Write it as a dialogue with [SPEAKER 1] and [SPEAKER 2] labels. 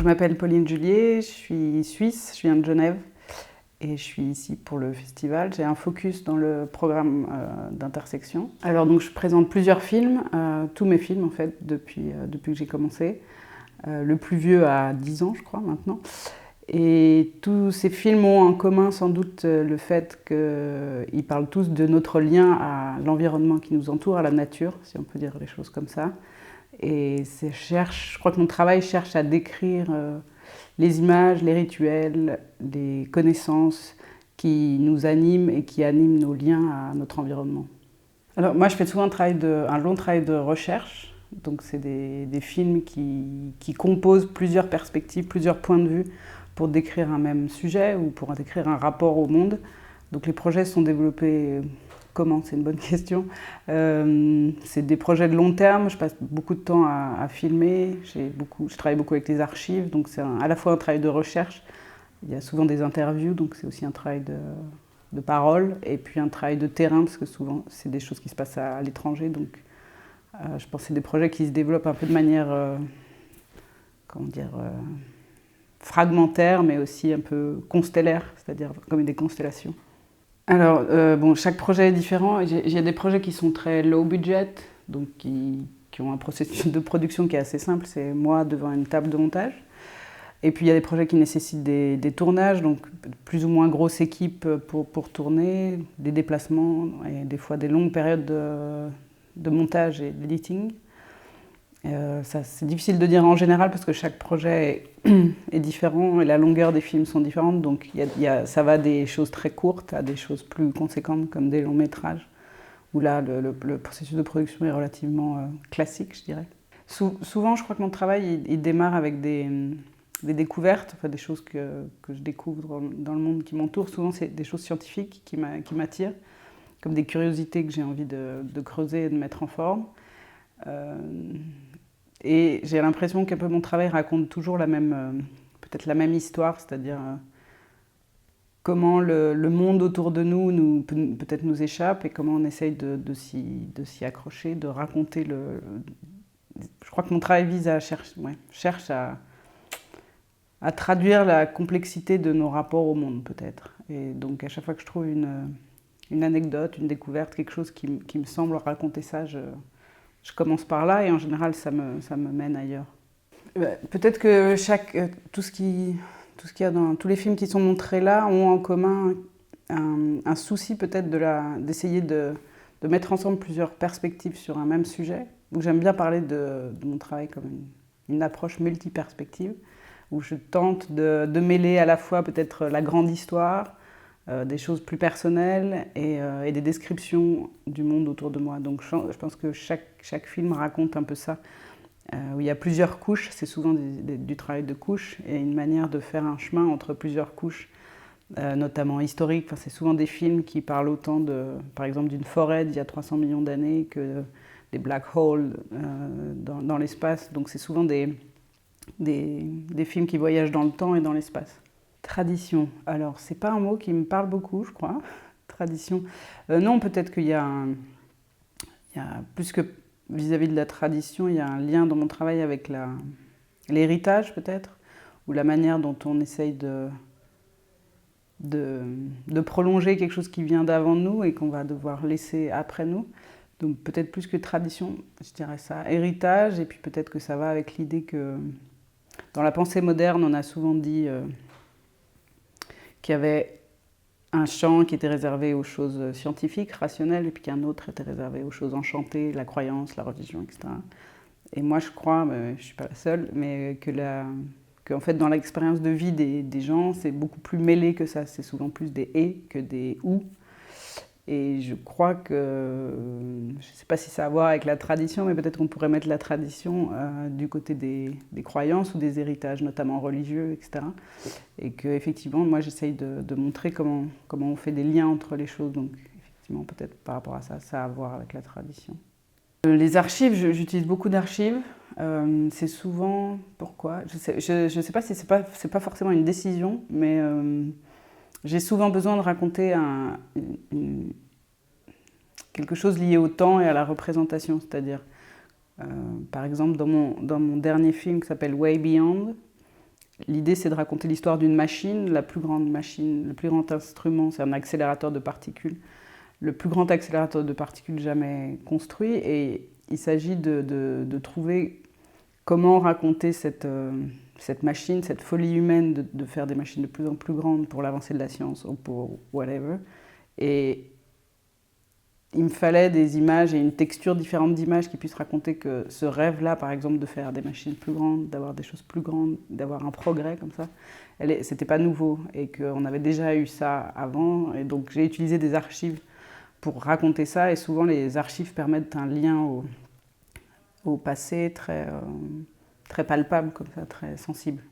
[SPEAKER 1] je m'appelle Pauline Julier, je suis suisse, je viens de Genève et je suis ici pour le festival. J'ai un focus dans le programme d'Intersection. Alors donc je présente plusieurs films, tous mes films en fait depuis que j'ai commencé. Le plus vieux a 10 ans je crois maintenant. Et tous ces films ont en commun sans doute le fait qu'ils parlent tous de notre lien à l'environnement qui nous entoure, à la nature, si on peut dire les choses comme ça. Et je crois que mon travail cherche à décrire les images, les rituels, les connaissances qui nous animent et qui animent nos liens à notre environnement. Alors moi je fais souvent un long travail de recherche, donc c'est des films qui composent plusieurs perspectives, plusieurs points de vue pour décrire un même sujet ou pour décrire un rapport au monde. Donc les projets sont développés. Comment? C'est une bonne question. C'est des projets de long terme, je passe beaucoup de temps à filmer, je travaille beaucoup avec les archives, donc c'est à la fois un travail de recherche, il y a souvent des interviews, donc c'est aussi un travail de parole, et puis un travail de terrain, parce que souvent c'est des choses qui se passent à l'étranger, donc je pense que c'est des projets qui se développent un peu de manière, fragmentaire, mais aussi un peu constellaire, c'est-à-dire comme des constellations. Alors, chaque projet est différent. Il y a des projets qui sont très low budget, donc qui ont un processus de production qui est assez simple, c'est moi devant une table de montage. Et puis il y a des projets qui nécessitent des tournages, donc plus ou moins grosse équipe pour tourner, des déplacements et des fois des longues périodes de montage et d'editing. C'est difficile de dire en général parce que chaque projet est différent et la longueur des films sont différentes. Donc ça va des choses très courtes à des choses plus conséquentes comme des longs métrages, où là le processus de production est relativement classique, je dirais. Souvent, je crois que mon travail il démarre avec des découvertes, enfin, des choses que je découvre dans le monde qui m'entoure. Souvent, c'est des choses scientifiques qui m'attirent, comme des curiosités que j'ai envie de creuser et de mettre en forme. Et j'ai l'impression qu'un peu mon travail raconte toujours peut-être la même histoire, c'est-à-dire comment le monde autour de nous peut-être nous échappe et comment on essaye de s'y accrocher, de raconter Je crois que mon travail cherche à traduire la complexité de nos rapports au monde, peut-être. Et donc à chaque fois que je trouve une anecdote, une découverte, quelque chose qui me semble raconter ça, je commence par là et en général ça me mène ailleurs. Peut-être que tout ce qu'il y a dans tous les films qui sont montrés là ont en commun un souci peut-être d'essayer de mettre ensemble plusieurs perspectives sur un même sujet. Donc j'aime bien parler de mon travail comme une approche multiperspective, où je tente de mêler à la fois peut-être la grande histoire, des choses plus personnelles et des descriptions du monde autour de moi. Donc je pense que chaque film raconte un peu ça, où il y a plusieurs couches, c'est souvent du travail de couches, et une manière de faire un chemin entre plusieurs couches, notamment historiques. Enfin, c'est souvent des films qui parlent autant, par exemple, d'une forêt d'il y a 300 millions d'années que des black holes dans l'espace. Donc c'est souvent des films qui voyagent dans le temps et dans l'espace. Tradition. Alors, c'est pas un mot qui me parle beaucoup, je crois. Tradition. Non, peut-être qu'il y a plus que vis-à-vis de la tradition, il y a un lien dans mon travail avec l'héritage, peut-être, ou la manière dont on essaye de prolonger quelque chose qui vient d'avant nous et qu'on va devoir laisser après nous. Donc, peut-être plus que tradition, je dirais ça. Héritage, et puis peut-être que ça va avec l'idée que dans la pensée moderne, on a souvent dit qu'il y avait un champ qui était réservé aux choses scientifiques, rationnelles, et puis qu'un autre était réservé aux choses enchantées, la croyance, la religion, etc. Et moi, je crois, je ne suis pas la seule, mais qu'en fait, dans l'expérience de vie des gens, c'est beaucoup plus mêlé que ça. C'est souvent plus des « et » que des « ou ». Et je crois que, je ne sais pas si ça a à voir avec la tradition, mais peut-être qu'on pourrait mettre la tradition du côté des croyances ou des héritages, notamment religieux, etc. Et qu'effectivement, moi j'essaye de montrer comment on fait des liens entre les choses. Donc effectivement, peut-être par rapport à ça, ça a à voir avec la tradition. Les archives, j'utilise beaucoup d'archives. C'est souvent... Pourquoi? Je sais pas si c'est pas forcément une décision, mais... j'ai souvent besoin de raconter quelque chose lié au temps et à la représentation. C'est-à-dire, par exemple, dans mon dernier film qui s'appelle Way Beyond, L'idée, c'est de raconter l'histoire d'une machine, la plus grande machine, le plus grand instrument, c'est un accélérateur de particules, le plus grand accélérateur de particules jamais construit. Et il s'agit de trouver comment raconter cette machine, cette folie humaine de faire des machines de plus en plus grandes pour l'avancée de la science ou pour whatever. Et il me fallait des images et une texture différente d'images qui puissent raconter que ce rêve-là, par exemple, de faire des machines plus grandes, d'avoir des choses plus grandes, d'avoir un progrès comme ça, c'était pas nouveau et qu'on avait déjà eu ça avant. Et donc j'ai utilisé des archives pour raconter ça, et souvent les archives permettent un lien au passé très palpable, comme ça, très sensible.